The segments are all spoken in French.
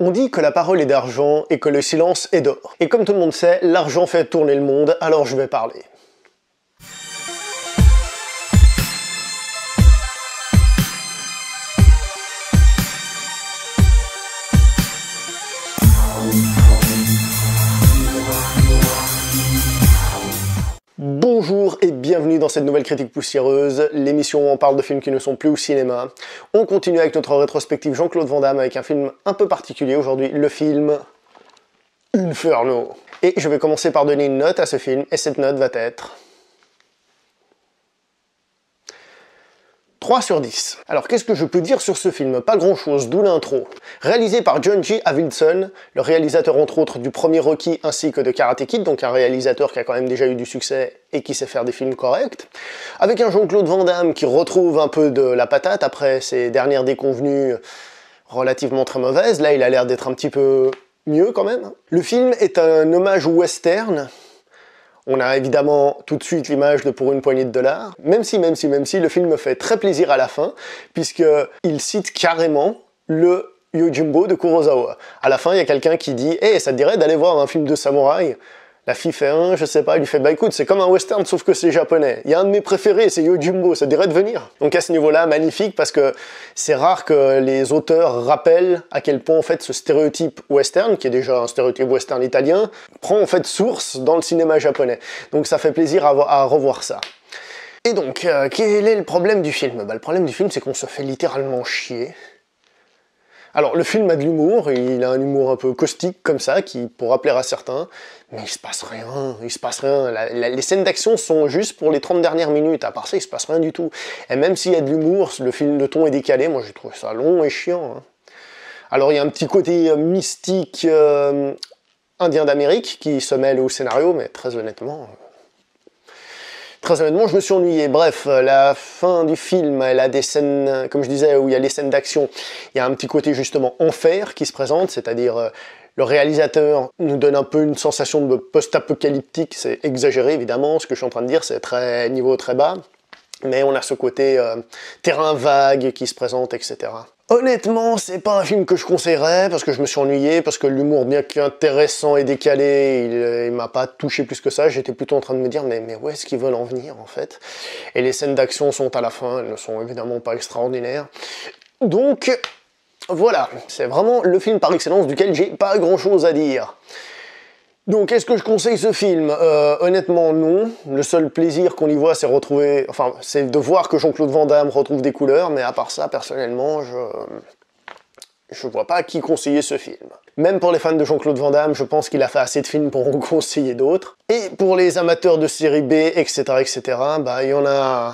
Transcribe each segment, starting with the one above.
On dit que la parole est d'argent et que le silence est d'or. Et comme tout le monde sait, l'argent fait tourner le monde, alors je vais parler. Bonjour et bienvenue dans cette nouvelle critique poussiéreuse, l'émission où on parle de films qui ne sont plus au cinéma. On continue avec notre rétrospective Jean-Claude Van Damme avec un film un peu particulier aujourd'hui, le film Inferno. Et je vais commencer par donner une note à ce film, et cette note va être 3 sur 10. Alors qu'est-ce que je peux dire sur ce film? Pas grand chose, d'où l'intro. Réalisé par John G. Avildsen, le réalisateur entre autres du premier Rocky ainsi que de Karate Kid, donc un réalisateur qui a quand même déjà eu du succès et qui sait faire des films corrects. Avec un Jean-Claude Van Damme qui retrouve un peu de la patate après ses dernières déconvenues relativement très mauvaises. Là il a l'air d'être un petit peu mieux quand même. Le film est un hommage au western. On a évidemment tout de suite l'image de Pour une poignée de dollars, même si le film me fait très plaisir à la fin, puisqu'il cite carrément le Yojimbo de Kurosawa. À la fin, il y a quelqu'un qui dit « Hey, ça te dirait d'aller voir un film de samouraï ?» La fille fait un, je sais pas, il lui fait « Bah écoute, c'est comme un western sauf que c'est japonais. Il y a un de mes préférés, c'est Yojimbo, ça te dirait de venir ?» Donc à ce niveau-là, magnifique, parce que c'est rare que les auteurs rappellent à quel point en fait ce stéréotype western, qui est déjà un stéréotype western italien, prend en fait source dans le cinéma japonais. Donc ça fait plaisir à revoir ça. Et donc, quel est le problème du film? Bah, le problème du film, c'est qu'on se fait littéralement chier. Alors, le film a de l'humour, il a un humour un peu caustique comme ça, qui pourra plaire à certains, mais il se passe rien. Les scènes d'action sont juste pour les 30 dernières minutes, à part ça, il se passe rien du tout. Et même s'il y a de l'humour, le ton est décalé, moi j'ai trouvé ça long et chiant. Hein. Alors, il y a un petit côté mystique indien d'Amérique qui se mêle au scénario, mais très honnêtement, je me suis ennuyé. Bref, la fin du film, elle a des scènes, comme je disais, où il y a les scènes d'action. Il y a un petit côté justement enfer qui se présente, c'est-à-dire le réalisateur nous donne un peu une sensation de post-apocalyptique. C'est exagéré évidemment, ce que je suis en train de dire, c'est niveau très bas. Mais on a ce côté terrain vague qui se présente, etc. Honnêtement, c'est pas un film que je conseillerais, parce que je me suis ennuyé, parce que l'humour, bien qu'intéressant et décalé, il m'a pas touché plus que ça. J'étais plutôt en train de me dire, mais où est-ce qu'ils veulent en venir, en fait? Et les scènes d'action sont à la fin, elles ne sont évidemment pas extraordinaires. Donc, voilà, c'est vraiment le film par excellence duquel j'ai pas grand-chose à dire. Donc, est-ce que je conseille ce film? Honnêtement, non. Le seul plaisir qu'on y voit, c'est c'est de voir que Jean-Claude Van Damme retrouve des couleurs, mais à part ça, personnellement, je vois pas à qui conseiller ce film. Même pour les fans de Jean-Claude Van Damme, je pense qu'il a fait assez de films pour en conseiller d'autres. Et pour les amateurs de série B, etc., bah, il y en a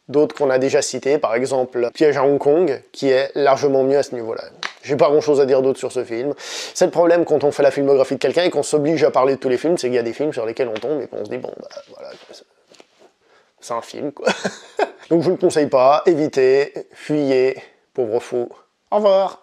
d'autres qu'on a déjà cités, par exemple Piège à Hong Kong, qui est largement mieux à ce niveau-là. J'ai pas grand-chose à dire d'autre sur ce film. C'est le problème quand on fait la filmographie de quelqu'un et qu'on s'oblige à parler de tous les films, c'est qu'il y a des films sur lesquels on tombe et qu'on se dit, bon, bah voilà, c'est un film, quoi. Donc je ne conseille pas, évitez, fuyez, pauvre fou. Au revoir.